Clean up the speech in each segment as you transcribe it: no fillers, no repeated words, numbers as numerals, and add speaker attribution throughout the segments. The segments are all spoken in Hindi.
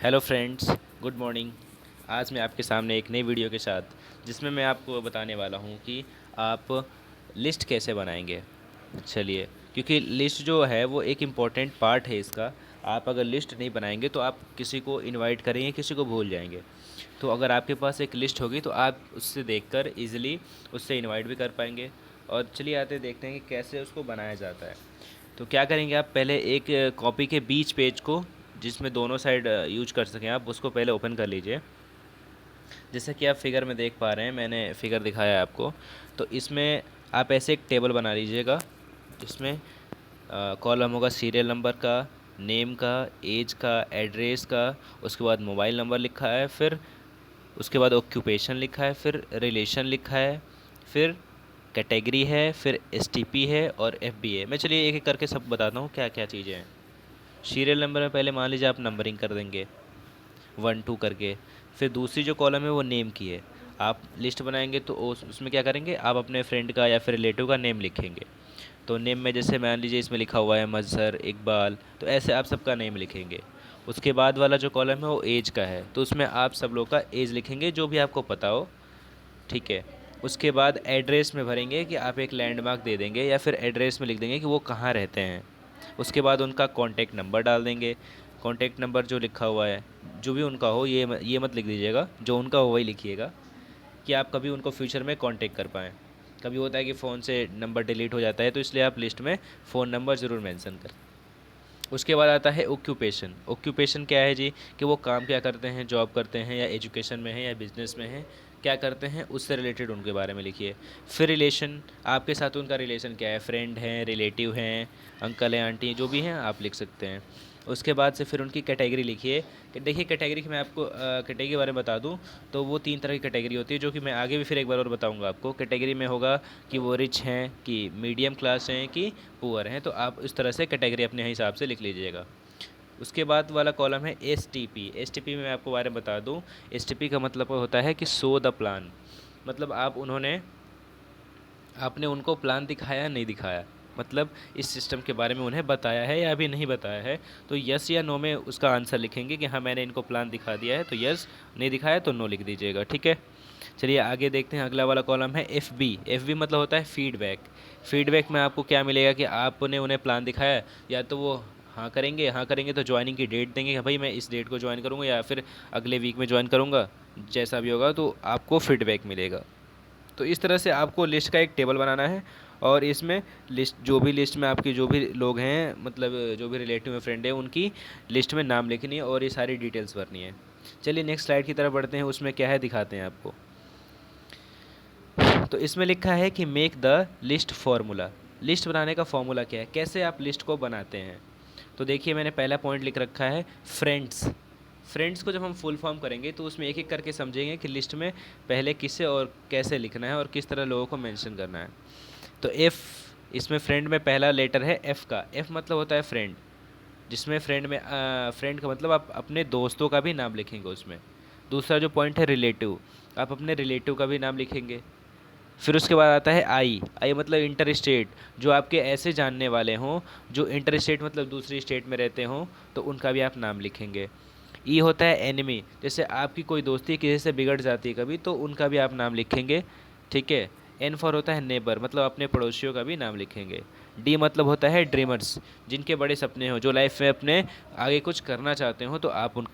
Speaker 1: Hello friends, good morning. आज मैं आपके सामने एक नई वीडियो के साथ जिसमें मैं आपको बताने वाला हूँ कि आप लिस्ट कैसे बनाएंगे। चलिए, क्योंकि लिस्ट जो है वो एक इम्पॉर्टेंट पार्ट है इसका। आप अगर लिस्ट नहीं बनाएंगे तो आप किसी को इनवाइट करेंगे, किसी को भूल जाएंगे। तो अगर आपके पास एक लिस्ट होगी तो आप उससे देखकर इजीली उससे इनवाइट भी कर पाएंगे। और चलिए आते देखते हैं कि कैसे उसको बनाया जाता है। तो क्या करेंगे, आप पहले एक कॉपी के बीच पेज को, जिसमें दोनों साइड यूज कर सकें आप, उसको पहले ओपन कर लीजिए। जैसे कि आप फिगर में देख पा रहे हैं, मैंने फिगर दिखाया है आपको। तो इसमें आप ऐसे एक टेबल बना लीजिएगा जिसमें कॉलम होगा सीरियल नंबर का, नेम का, एज का, एड्रेस का, उसके बाद मोबाइल नंबर लिखा है, फिर उसके बाद ऑक्यूपेशन लिखा है, फिर रिलेशन लिखा है, फिर कैटेगरी है, फिर एसटीपी है और एफबी है। मैं चलिए एक एक करके सब बताता हूँ क्या क्या चीज़ें हैं। सीरियल नंबर में पहले मान लीजिए आप नंबरिंग कर देंगे 1 2 करके। फिर दूसरी जो कॉलम है वो नेम की है। आप लिस्ट बनाएंगे तो उसमें क्या करेंगे, आप अपने फ्रेंड का या फिर रिलेटिव का नेम लिखेंगे। तो नेम में जैसे मान लीजिए इसमें लिखा हुआ है मजहर, इकबाल, तो ऐसे आप सबका नेम लिखेंगे। उसके बाद वाला जो कॉलम है वो एज का है, तो उसमें आप सब लोग का एज लिखेंगे जो भी आपको पता हो। ठीक है। उसके बाद एड्रेस में भरेंगे कि आप एक लैंडमार्क दे देंगे या फिर एड्रेस में लिख देंगे कि वो कहाँ रहते हैं। उसके बाद उनका कॉन्टैक्ट नंबर डाल देंगे। कॉन्टैक्ट नंबर जो लिखा हुआ है, जो भी उनका हो, ये मत लिख दीजिएगा, जो उनका हो वही लिखिएगा, कि आप कभी उनको फ्यूचर में कांटेक्ट कर पाएँ। कभी होता है कि फ़ोन से नंबर डिलीट हो जाता है, तो इसलिए आप लिस्ट में फ़ोन नंबर ज़रूर मेंशन करें। उसके बाद आता है ऑक्यूपेशन। ऑक्यूपेशन क्या है जी, कि वो काम क्या करते हैं, जॉब करते हैं या एजुकेशन में है या बिजनेस में है, क्या करते हैं, उससे रिलेटेड उनके बारे में लिखिए। फिर रिलेशन, आपके साथ उनका रिलेशन क्या है, फ्रेंड हैं, रिलेटिव हैं, अंकल हैं, आंटी हैं, जो भी हैं आप लिख सकते हैं। उसके बाद से फिर उनकी कैटेगरी लिखिए। कि देखिए, कैटेगरी की मैं आपको कैटेगरी के बारे में बता दूं तो वो 3 तरह की कैटेगरी होती है, जो कि मैं आगे भी फिर एक बार और बताऊंगा आपको। कैटेगरी में होगा कि वो रिच हैं, कि मीडियम क्लास हैं, कि पुअर हैं। तो आप इस तरह से कैटेगरी अपने हिसाब से लिख लीजिएगा। उसके बाद वाला कॉलम है S T P. S T P में मैं आपको बारे में बता दूं, एस टी पी का मतलब होता है कि शो द प्लान। मतलब आपने उनको प्लान दिखाया नहीं दिखाया, मतलब इस सिस्टम के बारे में उन्हें बताया है या अभी नहीं बताया है। तो यस या नो में उसका आंसर लिखेंगे कि हाँ मैंने इनको प्लान दिखा दिया है, तो यस, नहीं दिखाया तो नो लिख दीजिएगा। ठीक है। चलिए आगे देखते हैं। अगला वाला कॉलम है एफ बी। एफ बी मतलब होता है फीडबैक। फीडबैक में आपको क्या मिलेगा कि आपने उन्हें प्लान दिखाया, या तो वो हाँ करेंगे, हाँ करेंगे तो ज्वाइनिंग की डेट देंगे कि भाई मैं इस डेट को ज्वाइन करूँगा या फिर अगले वीक में ज्वाइन करूँगा। जैसा भी होगा तो आपको फीडबैक मिलेगा। तो इस तरह से आपको लिस्ट का एक टेबल बनाना है, और इसमें लिस्ट में आपके जो भी लोग हैं, मतलब जो भी रिलेटिव में फ्रेंड है, उनकी लिस्ट में नाम लिखनी है और ये सारी डिटेल्स भरनी है। चलिए नेक्स्ट स्लाइड की तरफ बढ़ते हैं। उसमें क्या है दिखाते हैं आपको। तो इसमें लिखा है कि make the list formula. List बनाने का फॉर्मूला क्या है, कैसे आप लिस्ट को बनाते हैं। तो देखिए, मैंने पहला पॉइंट लिख रखा है फ्रेंड्स। फ्रेंड्स को जब हम फुल फॉर्म करेंगे तो उसमें एक एक करके समझेंगे कि लिस्ट में पहले किसे और कैसे लिखना है और किस तरह लोगों को मेंशन करना है। तो एफ़, इसमें फ्रेंड में पहला लेटर है एफ़ का। एफ़ मतलब होता है फ्रेंड, जिसमें फ्रेंड का मतलब आप अपने दोस्तों का भी नाम लिखेंगे उसमें। दूसरा जो पॉइंट है रिलेटिव, आप अपने रिलेटिव का भी नाम लिखेंगे। फिर उसके बाद आता है आई। आई मतलब इंटर स्टेट, जो आपके ऐसे जानने वाले हों जो इंटर स्टेट मतलब दूसरी स्टेट में रहते हों, तो उनका भी आप नाम लिखेंगे। ई होता है एनिमी, जैसे आपकी कोई दोस्ती किसी से बिगड़ जाती है कभी, तो उनका भी आप नाम लिखेंगे। ठीक है। एन फॉर होता है नेबर, मतलब अपने पड़ोसियों का भी नाम लिखेंगे। डी मतलब होता है ड्रीमर्स, जिनके बड़े सपने हों, जो लाइफ में अपने आगे कुछ करना चाहते हो, तो आप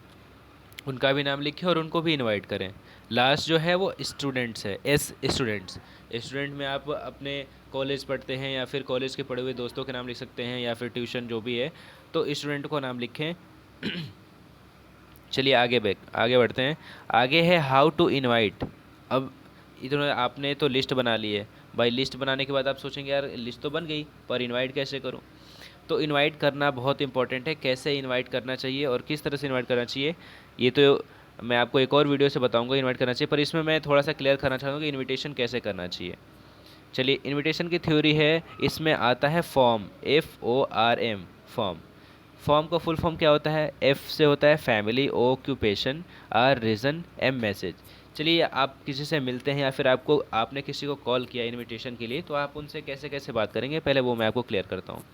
Speaker 1: उनका भी नाम लिखें और उनको भी इनवाइट करें। लास्ट जो है वो स्टूडेंट्स है, एस स्टूडेंट्स। स्टूडेंट में आप अपने कॉलेज पढ़ते हैं या फिर कॉलेज के पढ़े हुए दोस्तों के नाम लिख सकते हैं, या फिर ट्यूशन जो भी है, तो स्टूडेंट को नाम लिखें। चलिए आगे बढ़ते हैं। आगे है हाउ टू इनवाइट। अब इधर आपने तो लिस्ट बना ली है भाई। लिस्ट बनाने के बाद आप सोचेंगे यार लिस्ट तो बन गई, पर इनवाइट कैसे करूं। तो इनवाइट करना बहुत इंपॉर्टेंट है, कैसे इनवाइट करना चाहिए और किस तरह से इनवाइट करना चाहिए, ये तो मैं आपको एक और वीडियो से बताऊंगा इनवाइट करना चाहिए। पर इसमें मैं थोड़ा सा क्लियर करना चाहूँगा कि इनविटेशन कैसे करना चाहिए। चलिए, इनविटेशन की थ्योरी है, इसमें आता है फॉर्म, FORM, फॉर्म। फॉर्म का फुल फॉर्म क्या होता है, एफ से होता है family, O occupation, R reason, M message. चलिए, आप किसी से मिलते हैं या फिर आपने किसी को कॉल किया इनविटेशन के लिए, तो आप उनसे कैसे कैसे बात करेंगे, पहले वो मैं आपको क्लियर करता हूँ।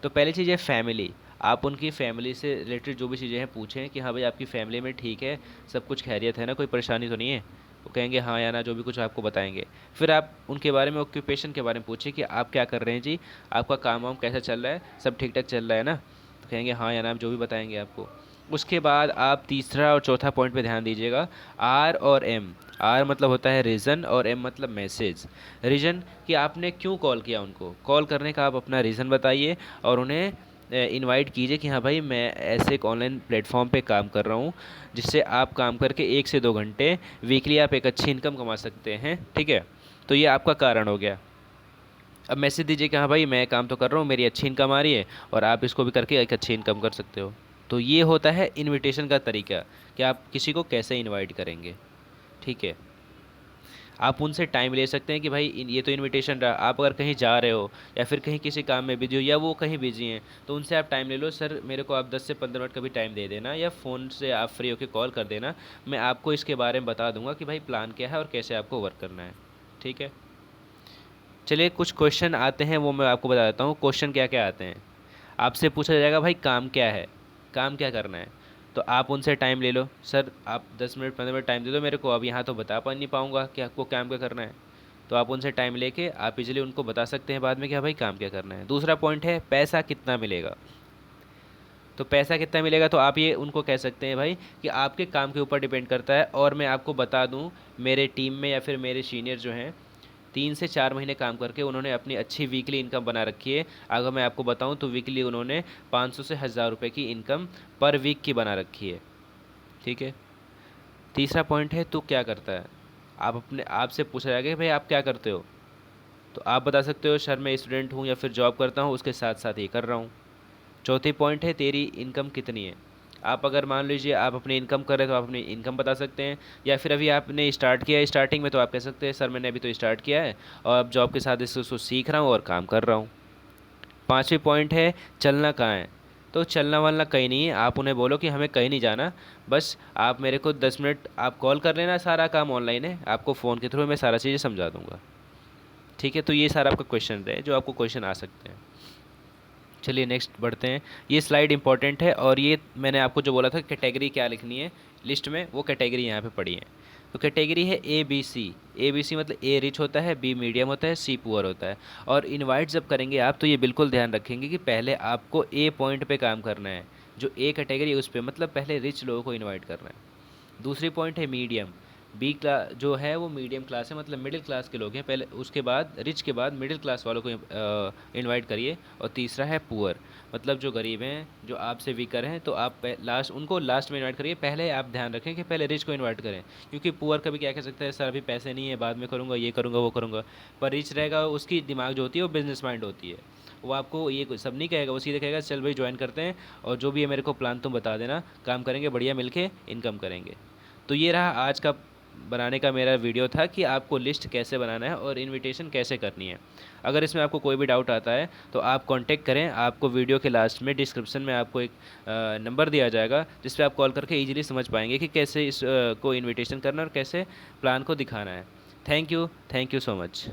Speaker 1: तो पहली चीज़ है फैमिली। आप उनकी फैमिली से रिलेटेड जो भी चीज़ें हैं पूछें कि हाँ भाई आपकी फैमिली में ठीक है, सब कुछ खैरियत है ना, कोई परेशानी तो नहीं है। वो कहेंगे हाँ या ना, जो भी कुछ आपको बताएंगे। फिर आप उनके बारे में, ऑक्यूपेशन के बारे में पूछिए कि आप क्या कर रहे हैं जी, आपका काम वाम कैसा चल रहा है, सब ठीक ठाक चल रहा है ना, तो कहेंगे हाँ या ना, जो भी बताएंगे आपको। उसके बाद आप तीसरा और चौथा पॉइंट पे ध्यान दीजिएगा, आर और एम। आर मतलब होता है रीज़न और एम मतलब मैसेज। रीज़न कि आपने क्यों कॉल किया, उनको कॉल करने का आप अपना रीज़न बताइए और उन्हें इनवाइट कीजिए कि हाँ भाई मैं ऐसे एक ऑनलाइन प्लेटफॉर्म पे काम कर रहा हूँ जिससे आप काम करके 1 से 2 घंटे वीकली आप एक अच्छी इनकम कमा सकते हैं, ठीक है। तो ये आपका कारण हो गया। अब मैसेज दीजिए कि हाँ भाई मैं काम तो कर रहा हूँ, मेरी अच्छी इनकम आ रही है और आप इसको भी करके एक अच्छी इनकम कर सकते हो। तो ये होता है इनविटेशन का तरीका कि आप किसी को कैसे इनवाइट करेंगे, ठीक है। आप उनसे टाइम ले सकते हैं कि भाई ये तो इनविटेशन रहा, आप अगर कहीं जा रहे हो या फिर कहीं किसी काम में बिजी हो या वो कहीं बिजी हैं, तो उनसे आप टाइम ले लो, सर मेरे को आप 10 से 15 मिनट का भी टाइम दे देना, या फ़ोन से आप फ्री होकर कॉल कर देना, मैं आपको इसके बारे में बता दूंगा कि भाई प्लान क्या है और कैसे आपको वर्क करना है, ठीक है। चलिए कुछ क्वेश्चन आते हैं, वो मैं आपको बता देता हूँ। क्वेश्चन क्या क्या आते हैं, आपसे पूछा जाएगा भाई काम क्या है, काम क्या करना है। तो आप उनसे टाइम ले लो, सर आप 10 मिनट 15 मिनट टाइम दे दो मेरे को, अब यहाँ तो बता पा नहीं पाऊँगा कि आपको काम क्या करना है। तो आप उनसे टाइम लेके आप इजीली उनको बता सकते हैं बाद में क्या भाई काम क्या करना है। दूसरा पॉइंट है पैसा कितना मिलेगा। तो पैसा कितना मिलेगा, तो आप ये उनको कह सकते हैं भाई कि आपके काम के ऊपर डिपेंड करता है, और मैं आपको बता दूं मेरे टीम में या फिर मेरे सीनियर जो हैं 3 से 4 महीने काम करके उन्होंने अपनी अच्छी वीकली इनकम बना रखी है। अगर मैं आपको बताऊं तो वीकली उन्होंने 500 से 1000 रुपये की इनकम पर वीक की बना रखी है, ठीक है। तीसरा पॉइंट है तू क्या करता है। आप अपने आपसे पूछा जाएगा कि भाई आप क्या करते हो, तो आप बता सकते हो सर मैं स्टूडेंट हूँ या फिर जॉब करता हूँ, उसके साथ साथ ये कर रहा हूँ। चौथी पॉइंट है तेरी इनकम कितनी है। आप अगर मान लीजिए आप अपनी इनकम कर रहे हैं तो आप अपनी इनकम बता सकते हैं, या फिर अभी आपने स्टार्ट किया है स्टार्टिंग में, तो आप कह सकते हैं सर मैंने अभी तो स्टार्ट किया है और अब जॉब के साथ इसको सीख रहा हूँ और काम कर रहा हूँ। पाँचवीं पॉइंट है चलना कहाँ है। तो चलना वलना कहीं नहीं है, आप उन्हें बोलो कि हमें कहीं नहीं जाना, बस आप मेरे को 10 मिनट आप कॉल कर लेना, सारा काम ऑनलाइन है, आपको फ़ोन के थ्रू मैं सारा चीज़ें समझा दूँगा, ठीक है। तो ये सारा आपका क्वेश्चन रहे जो आपको क्वेश्चन आ सकते हैं। चलिए नेक्स्ट बढ़ते हैं। ये स्लाइड इंपॉर्टेंट है और ये मैंने आपको जो बोला था कैटेगरी क्या लिखनी है लिस्ट में, वो कैटेगरी यहाँ पे पड़ी है। तो कैटेगरी है A B C. A B C मतलब ए रिच होता है, बी मीडियम होता है, सी पुअर होता है। और इनवाइट जब करेंगे आप तो ये बिल्कुल ध्यान रखेंगे कि पहले आपको ए पॉइंट पे काम करना है, जो ए कैटेगरी है उस पर, मतलब पहले रिच लोगों को इन्वाइट करना है। दूसरी पॉइंट है मीडियम। बी क्लास जो है वो मीडियम क्लास है, मतलब मिडिल क्लास के लोग हैं पहले, उसके बाद रिच के बाद मिडिल क्लास वालों को इनवाइट करिए। और तीसरा है पुअर, मतलब जो गरीब हैं, जो आपसे वीकर हैं, तो आप लास्ट उनको लास्ट में इनवाइट करिए। पहले आप ध्यान रखें कि पहले रिच को इनवाइट करें, क्योंकि पुअर कभी क्या कह सकता है सर अभी पैसे नहीं है, बाद में करूँगा, ये करूँगा वो करूँगा। पर रिच रहेगा, उसकी दिमाग जो होती है वो बिजनेस माइंड होती है, वो आपको ये सब नहीं कहेगा, वो सीधे कहेगा चल भाई ज्वाइन करते हैं और जो भी है मेरे को प्लान तुम बता देना, काम करेंगे बढ़िया मिलके इनकम करेंगे। तो ये रहा आज का बनाने का मेरा वीडियो था कि आपको लिस्ट कैसे बनाना है और इनविटेशन कैसे करनी है। अगर इसमें आपको कोई भी डाउट आता है तो आप कांटेक्ट करें, आपको वीडियो के लास्ट में डिस्क्रिप्शन में आपको एक नंबर दिया जाएगा जिस पे आप कॉल करके इजीली समझ पाएंगे कि कैसे इस को इनविटेशन करना है और कैसे प्लान को दिखाना है। Thank you so much.